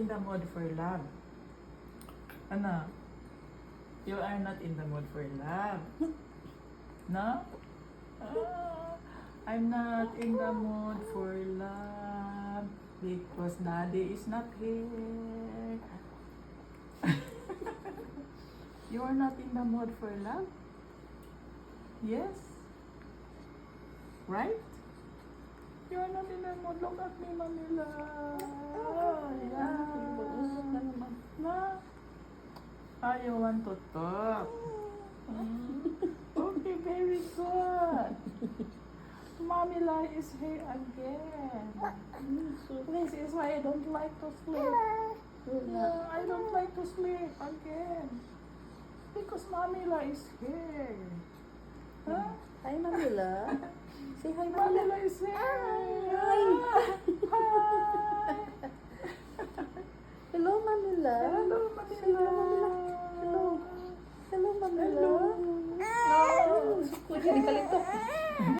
in the mood for love. Ano? You are not in the mood for love. No? I'm not in the mood for love because daddy is not here. You are not in the mood for love? Yes? Right? You are not in the mood. Look at me, Manila. Yeah. Na? You want to talk? Okay, very good. Mamila is here again. This is why I don't like to sleep. Yeah, I don't like to sleep again. Because Mamila is here. Huh? Hi, Manila. Say hi, Mamila Manila. is here. Hi. Hi. Hello, Manila. Hello, Say hello, Manila. Manila. Hello. Hello, Manila. Hello. Kuya, kalito.